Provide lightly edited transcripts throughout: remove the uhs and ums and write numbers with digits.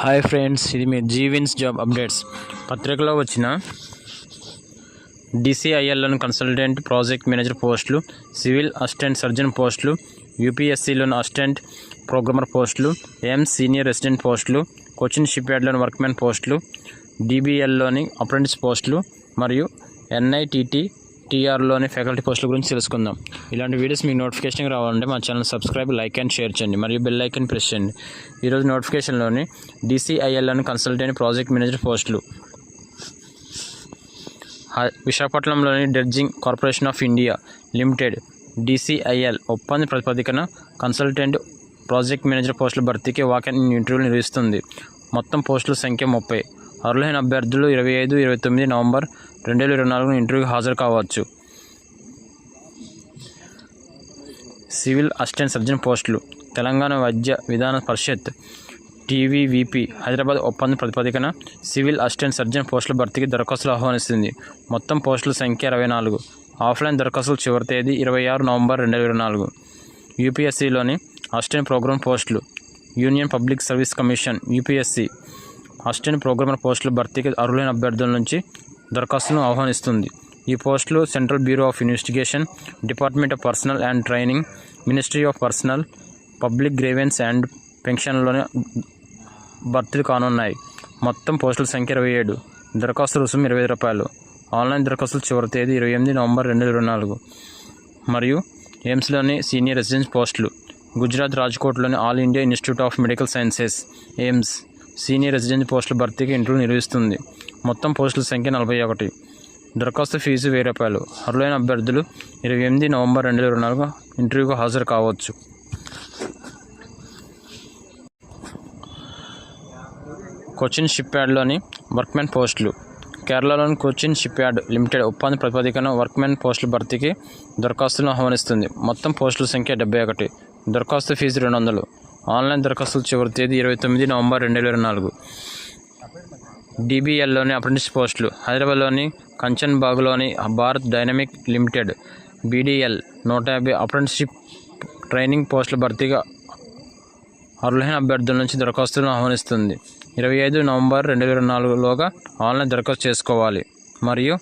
Hi friends, ఇది మీ జీవిన్స్ job updates. పత్రికలో వచ్చిన DCILలోని కన్సల్టెంట్ ప్రాజెక్ట్ మేనేజర్ పోస్టులు, సివిల్ అసిస్టెంట్ సర్జన్ పోస్టులు, UPSCలోని అసిస్టెంట్ ప్రోగ్రామర్ పోస్టులు, ఎయిమ్స్ సీనియర్ రెసిడెంట్ పోస్టులు, కొచ్చిన్ షిప్యార్డ్లోని వర్క్మెన్ పోస్టులు, DBLలోని అప్రెంటిస్ పోస్టులు మరియు NITT/TRలోని ఫ్యాకల్టీ పోస్టుల గురించి తెలుసుకుందాం. ఇలాంటి వీడియోస్ మీకు నోటిఫికేషన్ రావాలంటే మా channel subscribe, like and share చేయండి మరియు బెల్ ఐకాన్ ప్రెస్ చేయండి. ఈరోజు నోటిఫికేషన్లోని DCILలోని కన్సల్టెంట్ ప్రాజెక్ట్ మేనేజర్ పోస్టులు. విశాఖపట్నంలోని dredging corporation of India limited DCIL ఒప్పంద ప్రాతిపదికన కన్సల్టెంట్ ప్రాజెక్ట్ మేనేజర్ పోస్టుల భర్తీకి వాక్-ఇన్ ఇంటర్వ్యూలు నిర్వహిస్తుంది. మొత్తం పోస్టుల సంఖ్య 30. అర్హులైన అభ్యర్థులు 25-29 నవంబర్ 2024 ఇంటర్వ్యూకి హాజరు కావచ్చు. సివిల్ అసిస్టెంట్ సర్జన్ పోస్టులు. తెలంగాణ వైద్య విధాన పరిషత్ TVVP హైదరాబాద్ ఒప్పంద ప్రాతిపదికన సివిల్ అసిస్టెంట్ సర్జన్ పోస్టుల భర్తీకి దరఖాస్తులు ఆహ్వానిస్తుంది. మొత్తం పోస్టుల సంఖ్య 24. ఆఫ్లైన్ దరఖాస్తులు చివరి తేదీ 26 నవంబర్ 2024. UPSCలోని అసిస్టెంట్ ప్రోగ్రామ్ పోస్టులు. Union public service commission UPSC assistant programmer పోస్టుల భర్తీకి అర్హులైన అభ్యర్థుల నుంచి దరఖాస్తులను ఆహ్వానిస్తుంది. ఈ పోస్టులు central bureau of investigation, department of personnel and training, ministry of personnel, public grievance and పెన్షన్లోని భర్తీలు కానున్నాయి. మొత్తం పోస్టుల సంఖ్య 27. దరఖాస్తు రుసుము ₹25. ఆన్లైన్ దరఖాస్తులు చివరి తేదీ 28 నవంబర్ 2024. మరియు ఎయిమ్స్లోని సీనియర్ రెసిడెంట్ పోస్టులు. గుజరాత్ రాజ్కోట్లోని all India institute of medical sciences AIIMS senior resident పోస్టుల భర్తీకి ఇంటర్వ్యూ నిర్వహిస్తుంది. మొత్తం పోస్టుల సంఖ్య 41. దరఖాస్తు ఫీజు ₹1000. అర్హులైన అభ్యర్థులు 28 నవంబర్ 2024 ఇంటర్వ్యూకు హాజరు కావచ్చు. కొచ్చిన్ షిప్యార్డ్లోని వర్క్మెన్ పోస్టులు. కేరళలోని కొచ్చిన్ షిప్యార్డ్ లిమిటెడ్ ఒప్పంద ప్రాతిపదికన వర్క్మెన్ పోస్టుల భర్తీకి దరఖాస్తులను ఆహ్వానిస్తుంది. మొత్తం పోస్టుల సంఖ్య 71. దరఖాస్తు ఫీజు $200. ఆన్లైన్ దరఖాస్తులు చివరి తేదీ 29 నవంబర్ 2024. DBLలోని అప్రెంటిస్ పోస్టులు. హైదరాబాద్లోని కంచన్బాగ్లోని Bharat dynamic limited BDL 150 apprenticeship training పోస్టుల భర్తీగా అర్హులైన అభ్యర్థుల నుంచి దరఖాస్తులను ఆహ్వానిస్తుంది. 25 నవంబర్ 2024లోగా ఆన్లైన్ దరఖాస్తు చేసుకోవాలి. మరియు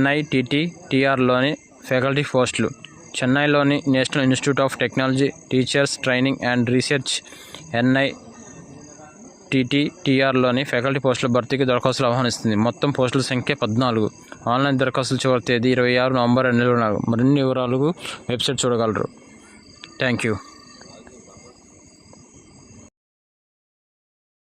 NITT/TRలోని ఫ్యాకల్టీ పోస్టులు. చెన్నైలోని national institute of technology teachers training and research NITT/TRలోని ఫ్యాకల్టీ పోస్టుల భర్తీకి దరఖాస్తులు ఆహ్వానిస్తుంది. మొత్తం పోస్టుల సంఖ్య 14. ఆన్లైన్ దరఖాస్తుల చివరి తేదీ 26 నవంబర్ 2024. మరిన్ని వివరాలకు వెబ్సైట్ చూడగలరు. Thank you.